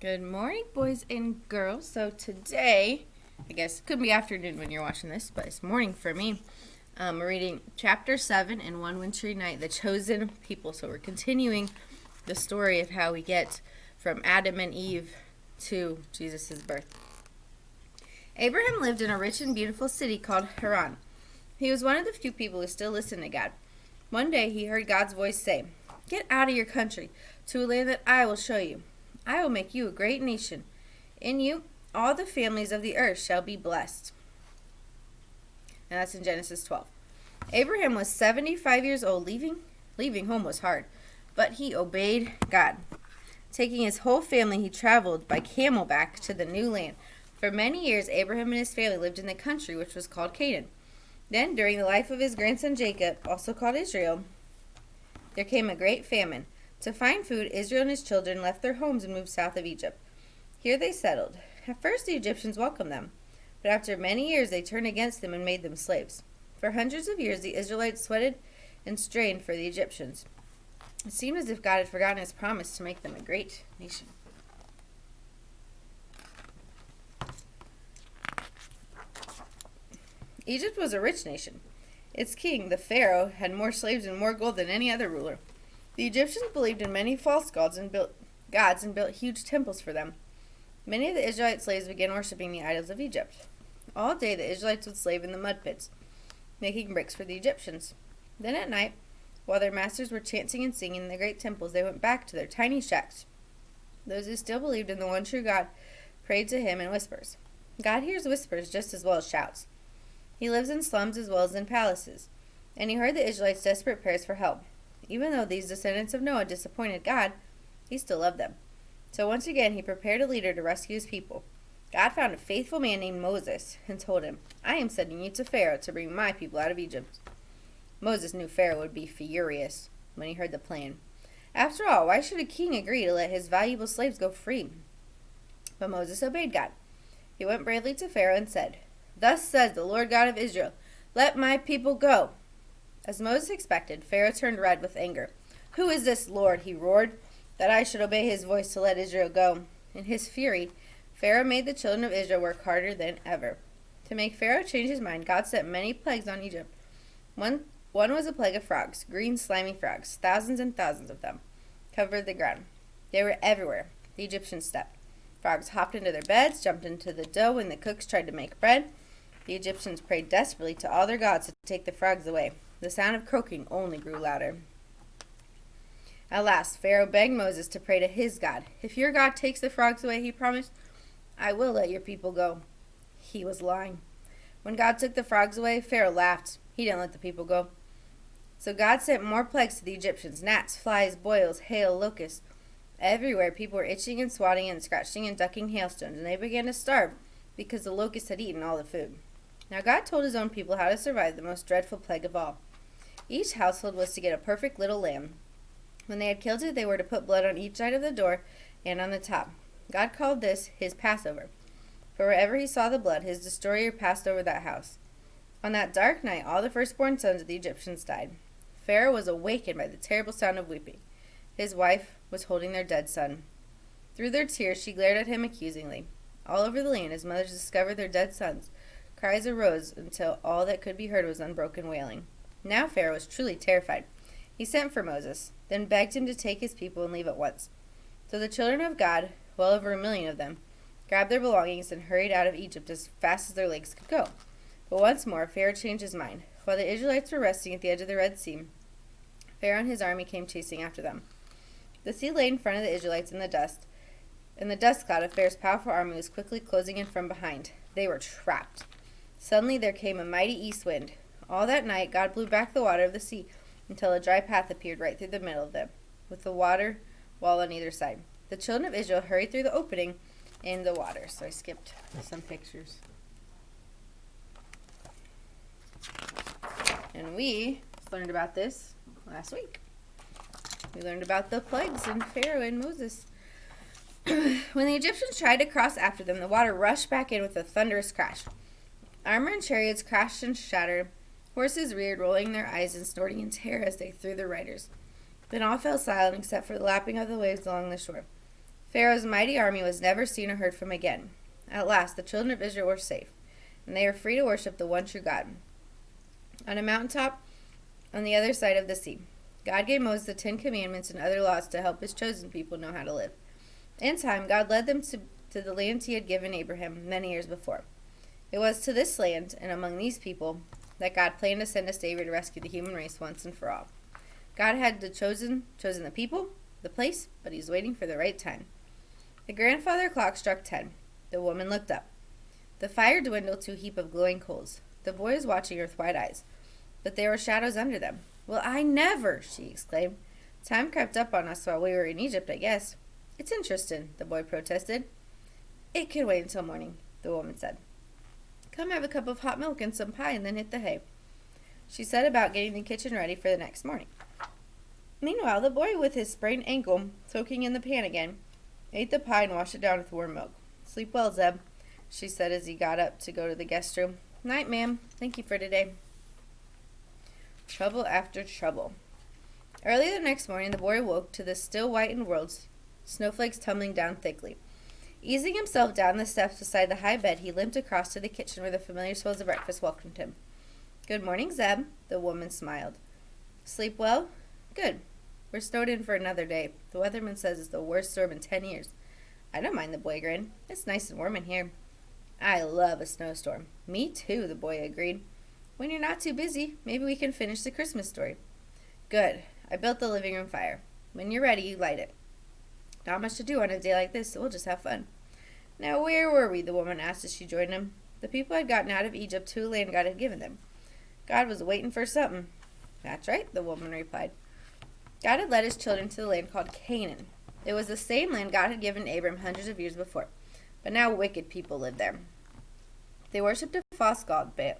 Good morning, boys and girls. So today, I guess it could be afternoon when you're watching this, but it's morning for me. We're reading chapter 7 in One Wintry Night, The Chosen People. So we're continuing the story of how we get from Adam and Eve to Jesus' birth. Abraham lived in a rich and beautiful city called Haran. He was one of the few people who still listened to God. One day he heard God's voice say, "Get out of your country to a land that I will show you. I will make you a great nation. In you, all the families of the earth shall be blessed." And that's in Genesis 12. Abraham was 75 years old. Leaving home was hard, but he obeyed God. Taking his whole family, he traveled by camelback to the new land. For many years, Abraham and his family lived in the country which was called Canaan. Then, during the life of his grandson Jacob, also called Israel, there came a great famine. To find food, Israel and his children left their homes and moved south of Egypt. Here they settled. At first the Egyptians welcomed them, but after many years they turned against them and made them slaves. For hundreds of years the Israelites sweated and strained for the Egyptians. It seemed as if God had forgotten his promise to make them a great nation. Egypt was a rich nation. Its king, the Pharaoh, had more slaves and more gold than any other ruler. The Egyptians believed in many false gods and built huge temples for them. Many of the Israelite slaves began worshiping the idols of Egypt. All day the Israelites would slave in the mud pits, making bricks for the Egyptians. Then at night, while their masters were chanting and singing in the great temples, they went back to their tiny shacks. Those who still believed in the one true God prayed to him in whispers. God hears whispers just as well as shouts. He lives in slums as well as in palaces, and he heard the Israelites' desperate prayers for help. Even though these descendants of Noah disappointed God, he still loved them. So once again he prepared a leader to rescue his people. God found a faithful man named Moses and told him, "I am sending you to Pharaoh to bring my people out of Egypt." Moses knew Pharaoh would be furious when he heard the plan. After all, why should a king agree to let his valuable slaves go free? But Moses obeyed God. He went bravely to Pharaoh and said, "Thus says the Lord God of Israel, let my people go." As Moses expected, Pharaoh turned red with anger. "Who is this Lord," he roared, "that I should obey his voice to let Israel go?" In his fury, Pharaoh made the children of Israel work harder than ever. To make Pharaoh change his mind, God sent many plagues on Egypt. One was a plague of frogs, green slimy frogs. Thousands and thousands of them covered the ground. They were everywhere. The Egyptians stepped. Frogs hopped into their beds, jumped into the dough when the cooks tried to make bread. The Egyptians prayed desperately to all their gods to take the frogs away. The sound of croaking only grew louder. At last, Pharaoh begged Moses to pray to his God. "If your God takes the frogs away," he promised, "I will let your people go." He was lying. When God took the frogs away, Pharaoh laughed. He didn't let the people go. So God sent more plagues to the Egyptians: gnats, flies, boils, hail, locusts. Everywhere people were itching and swatting and scratching and ducking hailstones, and they began to starve because the locusts had eaten all the food. Now God told his own people how to survive the most dreadful plague of all. Each household was to get a perfect little lamb. When they had killed it, they were to put blood on each side of the door and on the top. God called this his Passover. For wherever he saw the blood, his destroyer passed over that house. On that dark night, all the firstborn sons of the Egyptians died. Pharaoh was awakened by the terrible sound of weeping. His wife was holding their dead son. Through their tears, she glared at him accusingly. All over the land, as mothers discovered their dead sons, cries arose until all that could be heard was unbroken wailing. Now Pharaoh was truly terrified. He sent for Moses, then begged him to take his people and leave at once. So the children of God, well over 1,000,000 of them, grabbed their belongings and hurried out of Egypt as fast as their legs could go. But once more Pharaoh changed his mind. While the Israelites were resting at the edge of the Red Sea, Pharaoh and his army came chasing after them. The sea lay in front of the Israelites in the dust, and the dust cloud of Pharaoh's powerful army was quickly closing in from behind. They were trapped. Suddenly there came a mighty east wind. All that night God blew back the water of the sea until a dry path appeared right through the middle of them, with the water wall on either side. The children of Israel hurried through the opening in the water. So I skipped some pictures. And we learned about this last week. We learned about the plagues and Pharaoh and Moses. When the Egyptians tried to cross after them, the water rushed back in with a thunderous crash. Armor and chariots crashed and shattered. Horses reared, rolling their eyes and snorting in terror as they threw their riders. Then all fell silent except for the lapping of the waves along the shore. Pharaoh's mighty army was never seen or heard from again. At last, the children of Israel were safe, and they were free to worship the one true God. On a mountaintop on the other side of the sea, God gave Moses the 10 Commandments and other laws to help his chosen people know how to live. In time, God led them to the land he had given Abraham many years before. It was to this land and among these people that God planned to send a Savior to rescue the human race once and for all. God had chosen the people, the place, but he's waiting for the right time. The grandfather clock struck 10. The woman looked up. The fire dwindled to a heap of glowing coals. The boy was watching her with wide eyes, but there were shadows under them. "Well, I never!" she exclaimed. "Time crept up on us while we were in Egypt, I guess." "It's interesting," the boy protested. "It can wait until morning," the woman said. "Come have a cup of hot milk and some pie and then hit the hay." She set about getting the kitchen ready for the next morning. Meanwhile, the boy, with his sprained ankle soaking in the pan again, ate the pie and washed it down with warm milk. "Sleep well, Zeb," she said as he got up to go to the guest room. "Night, ma'am. Thank you for today." Trouble after trouble. Early the next morning, the boy woke to the still whitened world, snowflakes tumbling down thickly. Easing himself down the steps beside the high bed, he limped across to the kitchen where the familiar smells of breakfast welcomed him. "Good morning, Zeb," the woman smiled. "Sleep well?" "Good. We're snowed in for another day. The weatherman says it's the worst storm in 10 years. "I don't mind," the boy grinned. "It's nice and warm in here." "I love a snowstorm." "Me too," the boy agreed. "When you're not too busy, maybe we can finish the Christmas story." "Good. I built the living room fire. When you're ready, you light it. Not much to do on a day like this, so we'll just have fun." "Now, where were we?" the woman asked as she joined him. The people had gotten out of Egypt to a land God had given them. God was waiting for something. "That's right," the woman replied. God had led his children to the land called Canaan. It was the same land God had given Abram hundreds of years before, but now wicked people lived there. They worshipped a false god, Baal,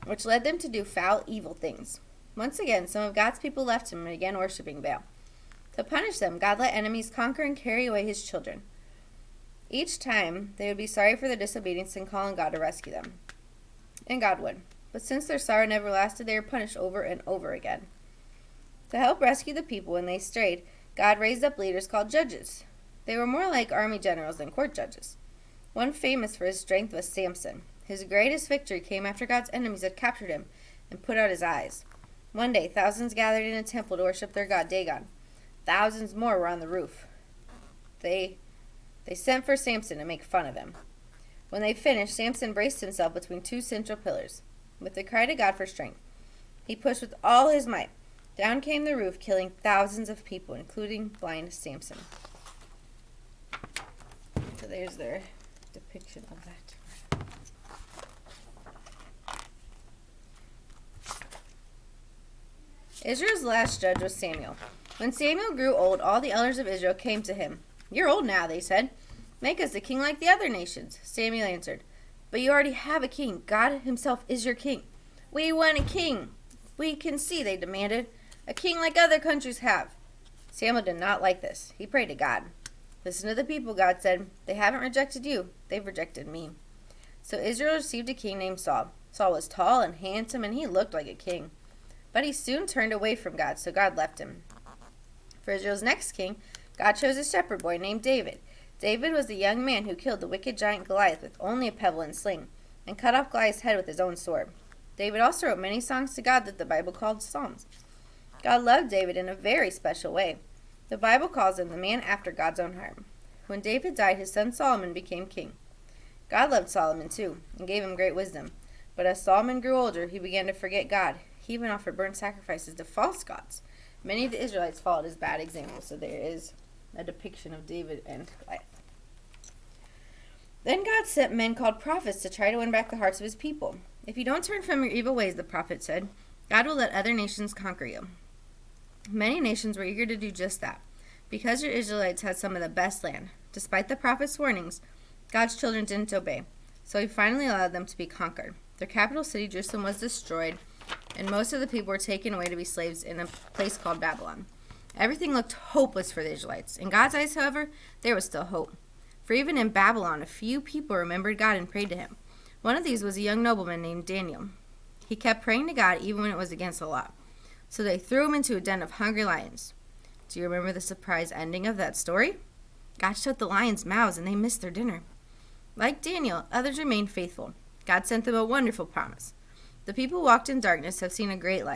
which led them to do foul, evil things. Once again, some of God's people left him and began worshipping Baal. To punish them, God let enemies conquer and carry away his children. Each time, they would be sorry for their disobedience and call on God to rescue them. And God would. But since their sorrow never lasted, they were punished over and over again. To help rescue the people when they strayed, God raised up leaders called judges. They were more like army generals than court judges. One famous for his strength was Samson. His greatest victory came after God's enemies had captured him and put out his eyes. One day, thousands gathered in a temple to worship their god Dagon. Thousands more were on the roof. They sent for Samson to make fun of him. When they finished, Samson braced himself between two central pillars. With a cry to God for strength, he pushed with all his might. Down came the roof, killing thousands of people, including blind Samson. So there's their depiction of that. Israel's last judge was Samuel. When Samuel grew old, all the elders of Israel came to him. "You're old now," they said. "Make us a king like the other nations." Samuel answered, "But you already have a king. God himself is your king." "We want a king we can see," they demanded. "A king like other countries have." Samuel did not like this. He prayed to God. "Listen to the people," God said. "They haven't rejected you. They've rejected me." So Israel received a king named Saul. Saul was tall and handsome, and he looked like a king. But he soon turned away from God, so God left him. For Israel's next king, God chose a shepherd boy named David. David was the young man who killed the wicked giant Goliath with only a pebble and sling, and cut off Goliath's head with his own sword. David also wrote many songs to God that the Bible called Psalms. God loved David in a very special way. The Bible calls him the man after God's own heart. When David died, his son Solomon became king. God loved Solomon too, and gave him great wisdom. But as Solomon grew older, he began to forget God. He even offered burnt sacrifices to false gods. Many of the Israelites followed his bad example, so there is a depiction of David and Goliath. Then God sent men called prophets to try to win back the hearts of his people. "If you don't turn from your evil ways," the prophet said, "God will let other nations conquer you." Many nations were eager to do just that. Because your Israelites had some of the best land, despite the prophet's warnings, God's children didn't obey, so he finally allowed them to be conquered. Their capital city, Jerusalem, was destroyed, and most of the people were taken away to be slaves in a place called Babylon. Everything looked hopeless for the Israelites. In God's eyes, however, there was still hope. For even in Babylon, a few people remembered God and prayed to him. One of these was a young nobleman named Daniel. He kept praying to God even when it was against the law. So they threw him into a den of hungry lions. Do you remember the surprise ending of that story? God shut the lions' mouths and they missed their dinner. Like Daniel, others remained faithful. God sent them a wonderful promise. The people who walked in darkness have seen a great light.